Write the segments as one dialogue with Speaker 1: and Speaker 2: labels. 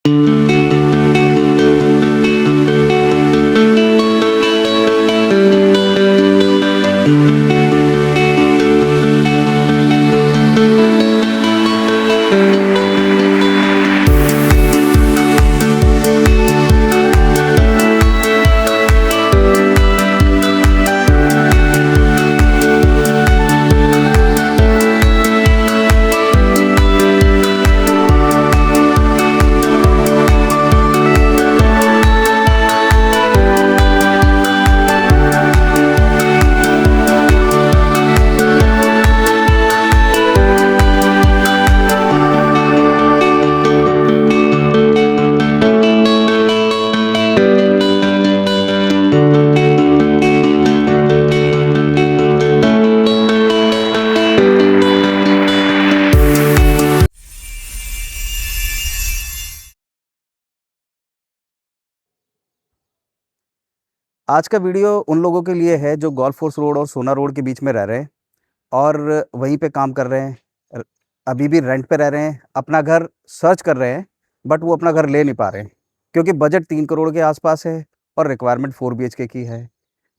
Speaker 1: आज का वीडियो उन लोगों के लिए है जो गोल्फ कोर्स रोड और सोना रोड के बीच में रह रहे हैं और वहीं पे काम कर रहे हैं। अभी भी रेंट पे रह रहे हैं, अपना घर सर्च कर रहे हैं, बट वो अपना घर ले नहीं पा रहे हैं क्योंकि बजट 3 करोड़ के आसपास है और रिक्वायरमेंट 4 बीएचके की है।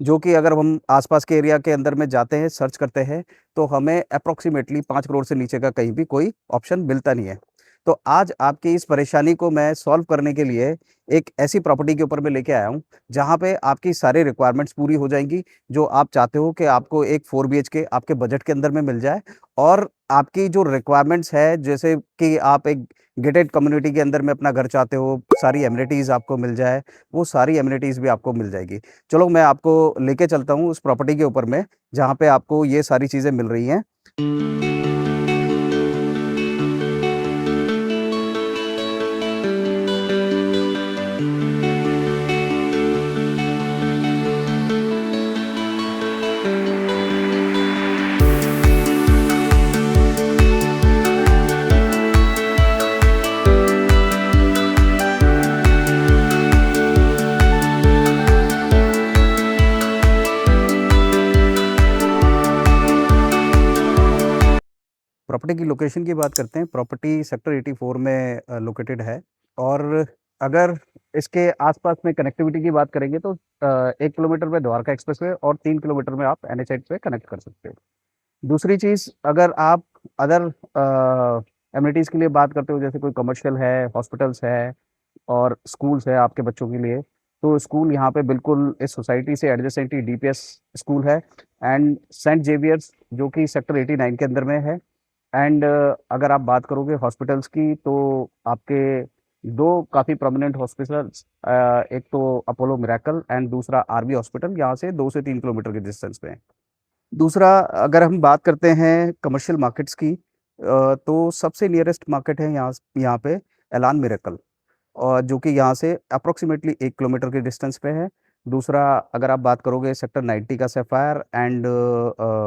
Speaker 1: जो कि अगर हम आसपास के एरिया के अंदर में जाते हैं, सर्च करते हैं, तो हमें अप्रॉक्सिमेटली 5 करोड़ से नीचे का कहीं भी कोई ऑप्शन मिलता नहीं है। तो आज आपकी इस परेशानी को मैं सॉल्व करने के लिए एक ऐसी प्रॉपर्टी के ऊपर मैं लेके आया हूँ, जहाँ पे आपकी सारी रिक्वायरमेंट्स पूरी हो जाएँगी, जो आप चाहते हो कि आपको एक 4 बीएचके आपके बजट के अंदर में मिल जाए और आपकी जो रिक्वायरमेंट्स है, जैसे कि आप एक गेटेड कम्युनिटी के अंदर में अपना घर चाहते हो, सारी एमिनिटीज़ आपको मिल जाए, वो सारी एमिनिटीज़ भी आपको मिल जाएगी। चलो मैं आपको लेके चलता हूँ उस प्रॉपर्टी के ऊपर में, जहाँ पे आपको ये सारी चीज़ें मिल रही हैं। प्रॉपर्टी की लोकेशन की बात करते हैं, प्रॉपर्टी सेक्टर 84 में लोकेटेड है और अगर इसके आस-पास में कनेक्टिविटी की बात करेंगे तो 1 किलोमीटर पे द्वारका एक्सप्रेसवे और 3 किलोमीटर में आप एनएच 8 पे कनेक्ट कर सकते हो। दूसरी चीज़, अगर आप अदर एमिनिटीज़ के लिए बात करते हो, जैसे कोई कमर्शियल है, हॉस्पिटल्स है और स्कूल्स है आपके बच्चों के लिए, तो स्कूल यहाँ पे बिल्कुल इस सोसाइटी से एडजेसेंट ही डीपीएस स्कूल है एंड सेंट जेवियर्स, जो कि सेक्टर 89 के अंदर में है। एंड अगर आप बात करोगे हॉस्पिटल्स की, तो आपके 2 काफ़ी प्रोमिनेंट हॉस्पिटल्स, एक तो अपोलो मिरेकल एंड दूसरा आरबी हॉस्पिटल, यहाँ से 2 से 3 किलोमीटर के डिस्टेंस पे है। दूसरा, अगर हम बात करते हैं कमर्शियल मार्केट्स की, तो सबसे नियरेस्ट मार्केट है यहाँ पे एलान मिरेकल, और जो कि यहाँ से अप्रॉक्सिमेटली 1 किलोमीटर के डिस्टेंस पे है। दूसरा, अगर आप बात करोगे सेक्टर 90 का सैफायर एंड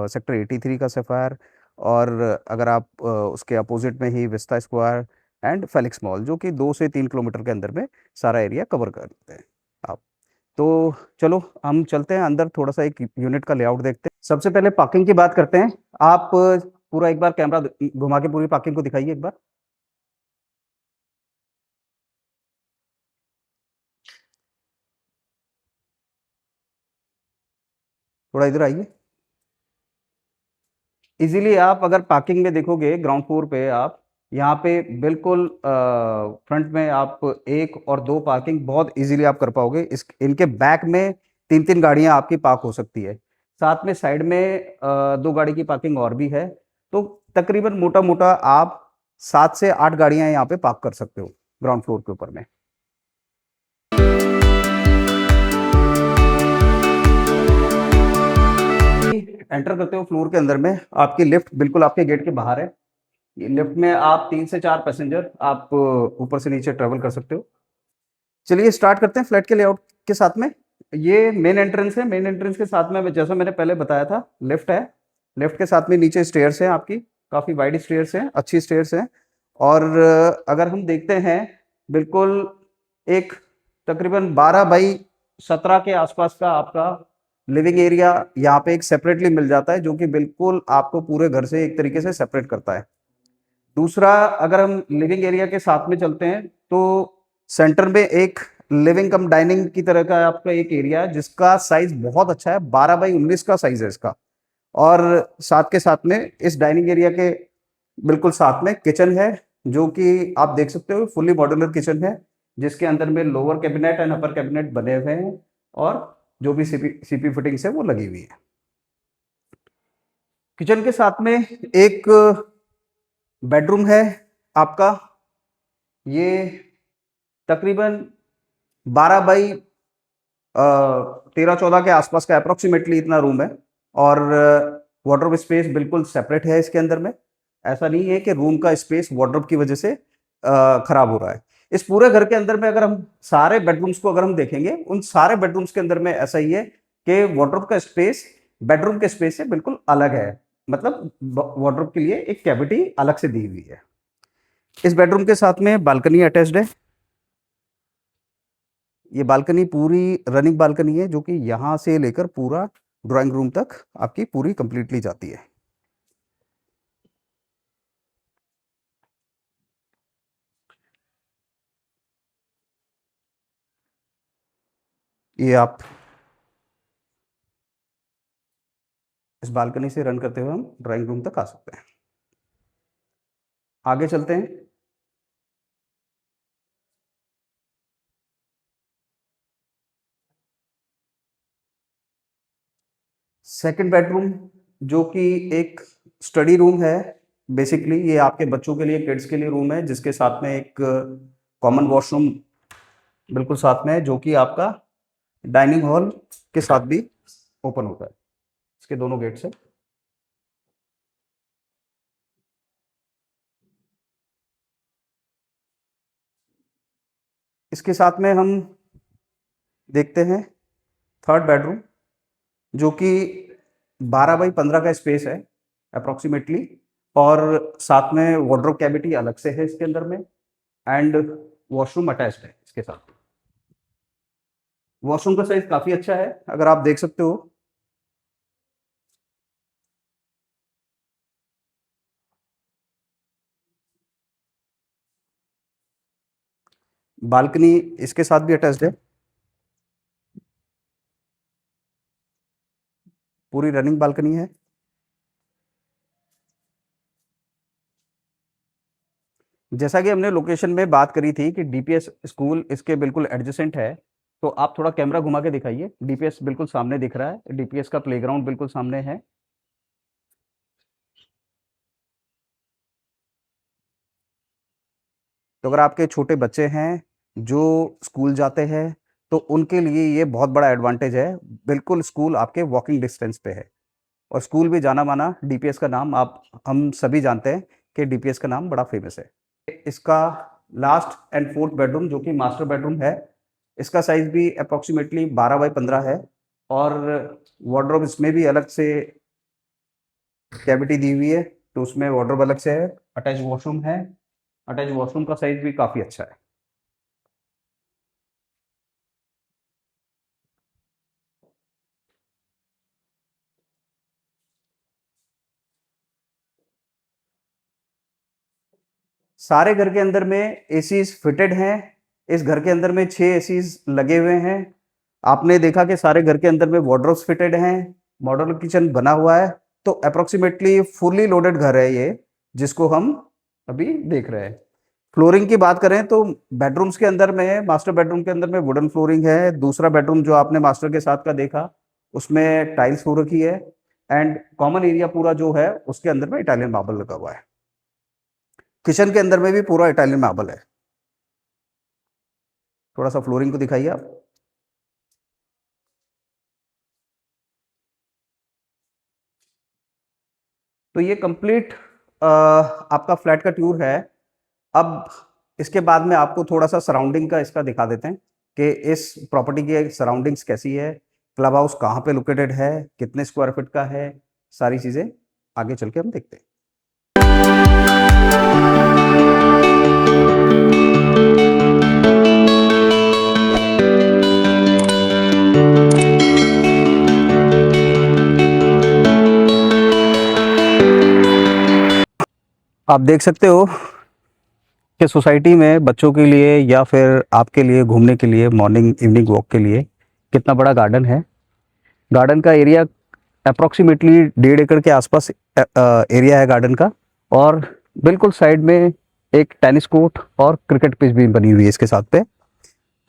Speaker 1: सेक्टर 83 का सैफायर, और अगर आप उसके अपोज़िट में ही vista square and felix mall, जो कि 2 से 3 किलोमीटर के अंदर में सारा एरिया कवर करते हैं आप। तो चलो हम चलते हैं अंदर, थोड़ा-सा एक यूनिट का लेआउट देखते हैं। सबसे पहले पार्किंग की बात करते हैं। आप पूरा एक बार कैमरा घुमा के पूरी पार्किंग को दिखाइए एक बार। थोड़ा इधर आइए। इज़िली आप अगर पार्किंग में देखोगे ग्राउंड फ्लोर पे, आप यहाँ पे बिल्कुल फ्रंट में आप 1 और 2 पार्किंग बहुत इज़िली आप कर पाओगे। इस इनके बैक में 3-3 गाड़ियाँ आपकी पार्क हो सकती है। साथ में साइड में 2 गाड़ी की पार्किंग और भी है। तो तकरीबन मोटा-मोटा आप 7 से 8 गाड़ियाँ यहाँ पे पार्क कर सकते हो ग्राउंड फ्लोर के ऊपर में। एंटर करते हो फ्लोर के अंदर में, आपकी लिफ्ट बिल्कुल आपके गेट के बाहर है। ये लिफ्ट में आप 3 से 4 पैसेंजर आप ऊपर से नीचे ट्रैवल कर सकते हो। चलिए स्टार्ट करते हैं फ्लैट के लेआउट के साथ में। ये मेन एंट्रेंस है, मेन एंट्रेंस के साथ में जैसा मैंने पहले बताया था, लिफ्ट है। लिफ्ट के साथ में नीचे स्टेयर्स हैं आपकी, काफ़ी वाइड स्टेयर्स हैं, अच्छी स्टेयर्स हैं। और अगर हम देखते हैं, बिल्कुल एक तकरीबन 12 बाई 17 के आसपास का आपका लिविंग एरिया यहाँ पे एक सेपरेटली मिल जाता है, जो कि बिल्कुल आपको पूरे घर से एक तरीके से सेपरेट करता है। दूसरा, अगर हम लिविंग एरिया के साथ में चलते हैं, तो सेंटर में एक लिविंग कम डाइनिंग की तरह का आपका एक एरिया है जिसका साइज बहुत अच्छा है, 12 बाई 19 का साइज है इसका। और साथ के साथ में इस डाइनिंग एरिया के बिल्कुल साथ में किचन है, जो कि आप देख सकते हो फुली मॉड्यूलर किचन है, जिसके अंदर में lower cabinet and upper cabinet बने हुए हैं और जो भी सीपी फिटिंग्स है वो लगी हुई है। किचन के साथ में एक बेडरूम है आपका, ये तकरीबन 12 बाई 13-14 के आसपास का अप्रोक्सीमेटली इतना रूम है। और वार्डरोब स्पेस बिल्कुल सेपरेट है इसके अंदर में। ऐसा नहीं है कि रूम का स्पेस वार्डरोब की वजह से खराब हो रहा है। इस पूरे घर के अंदर में अगर हम सारे बेडरूम्स को अगर हम देखेंगे, उन सारे बेडरूम्स के अंदर में ऐसा ही है कि वार्डरोब का स्पेस बेडरूम के स्पेस से बिल्कुल अलग है, मतलब वार्डरोब के लिए एक कैविटी अलग से दी हुई है। इस बेडरूम के साथ में बालकनी अटैच्ड है। ये बालकनी पूरी रनिंग बालकनी है, जो कि यहां से लेकर पूरा ड्राइंग रूम तक आपकी पूरी कंप्लीटली जाती है। ये आप इस बालकनी से रन करते हुए हम ड्राइंग रूम तक आ सकते हैं। आगे चलते हैं। सेकंड बेडरूम, जो कि एक स्टडी रूम है। बेसिकली ये आपके बच्चों के लिए, किड्स के लिए रूम है, जिसके साथ में एक कॉमन वॉशरूम बिल्कुल साथ में है, जो कि आपका डाइनिंग हॉल के साथ भी ओपन होता है, इसके दोनों गेट से। इसके साथ में हम देखते हैं थर्ड बेडरूम, जो कि 12 बाई 15 का स्पेस है अप्रोक्सीमेटली, और साथ में वार्डरोब कैविटी अलग से है इसके अंदर में, एंड वॉशरूम अटैच्ड है इसके साथ। वॉशरूम का साइज काफी अच्छा है, अगर आप देख सकते हो। बालकनी इसके साथ भी अटैच्ड है, पूरी रनिंग बालकनी है। जैसा कि हमने लोकेशन में बात करी थी कि डीपीएस स्कूल इसके बिल्कुल एडजेसेंट है, तो आप थोड़ा कैमरा घुमा के दिखाइए। डीपीएस बिल्कुल सामने दिख रहा है, डीपीएस का प्लेग्राउंड बिल्कुल सामने है। तो अगर आपके छोटे बच्चे हैं जो स्कूल जाते हैं, तो उनके लिए ये बहुत बड़ा एडवांटेज है। बिल्कुल स्कूल आपके वॉकिंग डिस्टेंस पे है, और स्कूल भी जाना माना, डीपीएस का नाम आप हम सभी जानते हैं कि डीपीएस का नाम बड़ा फेमस है। इसका लास्ट एंड फोर्थ बेडरूम, जो कि मास्टर बेडरूम है, इसका साइज भी अप्रोक्सीमेटली 12 बाई 15 है, और वार्डरोब इसमें भी अलग से कैविटी दी हुई है, तो उसमें वार्डरोब अलग से है। अटैच वॉशरूम है, अटैच वॉशरूम का साइज भी काफी अच्छा है। सारे घर के अंदर में एसीज फिटेड हैं। इस घर के अंदर में 6 एसीज लगे हुए हैं। आपने देखा कि सारे घर के अंदर में वार्डरोब्स फिटेड हैं, मॉड्यूलर किचन बना हुआ है। तो अप्रोक्सीमेटली फुली लोडेड घर है ये, जिसको हम अभी देख रहे हैं। फ्लोरिंग की बात करें तो बेडरूम्स के अंदर में, मास्टर बेडरूम के अंदर में वुडन फ्लोरिंग है। दूसरा बेडरूम जो आपने मास्टर के साथ का देखा, उसमें टाइल्स हो रखी है, एंड कॉमन एरिया पूरा जो है उसके अंदर में इटालियन मार्बल लगा हुआ है। किचन के अंदर में भी पूरा इटालियन मार्बल है। थोड़ा सा फ्लोरिंग को दिखाइए आप। तो ये कंप्लीट आपका फ्लैट का टूर है। अब इसके बाद में आपको थोड़ा सा सराउंडिंग का इसका दिखा देते हैं कि इस प्रॉपर्टी की सराउंडिंग्स कैसी है, क्लब हाउस कहाँ पे लोकेटेड है, कितने स्क्वायर फीट का है, सारी चीजें आगे चल के हम देखते हैं। आप देख सकते हो कि सोसाइटी में बच्चों के लिए या फिर आपके लिए घूमने के लिए मॉर्निंग इवनिंग वॉक के लिए कितना बड़ा गार्डन है। गार्डन का एरिया अप्रॉक्सीमेटली 1.5 एकड़ के आसपास एरिया है गार्डन का, और बिल्कुल साइड में एक टेनिस कोर्ट और क्रिकेट पिच भी बनी हुई है इसके साथ पे।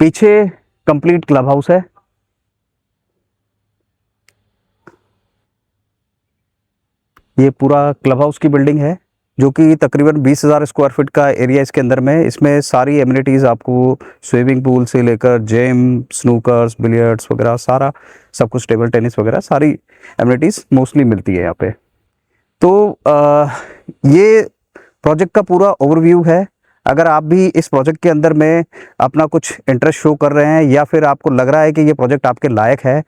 Speaker 1: पीछे कंप्लीट क्लब हाउस है। ये पूरा क्लब हाउस की बिल्डिंग है जो कि तकरीबन 20,000 स्क्वायर फीट का एरिया इसके अंदर में है। इसमें सारी एमिनिटीज़ आपको स्विमिंग पूल से लेकर जिम, स्नूकर्स, बिलियर्ड्स वगैरह सारा सब कुछ, टेबल टेनिस वगैरह सारी एमिनिटीज़ मोस्टली मिलती है यहाँ पे। तो ये प्रोजेक्ट का पूरा ओवरव्यू है। अगर आप भी इस प्रोजेक्ट के अंदर में अपना कुछ इंटरेस्ट शो कर रहे हैं या फिर आपको लग रहा है कि ये प्रोजेक्ट आपके लायक है,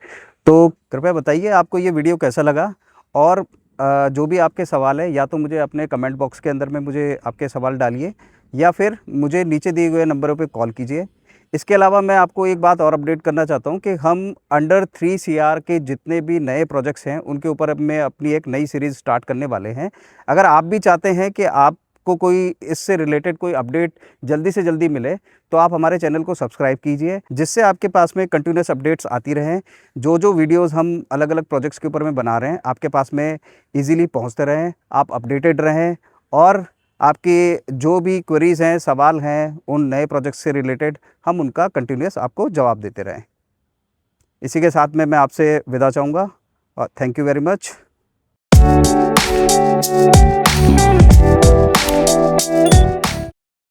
Speaker 1: तो कृपया बताइए आपको ये वीडियो कैसा लगा। और जो भी आपके सवाल है, या तो मुझे अपने कमेंट बॉक्स के अंदर में मुझे आपके सवाल डालिए, या फिर मुझे नीचे दिए हुए नंबरों पे कॉल कीजिए। इसके अलावा मैं आपको एक बात और अपडेट करना चाहता हूँ कि हम अंडर 3CR के जितने भी नए प्रोजेक्ट्स हैं उनके ऊपर अब मैं अपनी एक नई सीरीज़ स्टार्ट करने वाले हैं। अगर आप भी चाहते हैं कि आपको कोई इससे रिलेटेड कोई अपडेट जल्दी से जल्दी मिले, तो आप हमारे चैनल को सब्सक्राइब कीजिए, जिससे आपके पास में कंटिन्यूस अपडेट्स आती रहें। जो वीडियोज़ हम अलग अलग प्रोजेक्ट्स के ऊपर में बना रहे हैं आपके पास में ईज़िली पहुँचते रहें, आप अपडेटेड रहें, और आपकी जो भी क्वेरीज़ हैं, सवाल हैं उन नए प्रोजेक्ट से रिलेटेड, हम उनका कंटिन्यूअस आपको जवाब देते रहें। इसी के साथ में मैं आपसे विदा चाहूँगा, और थैंक यू वेरी मच।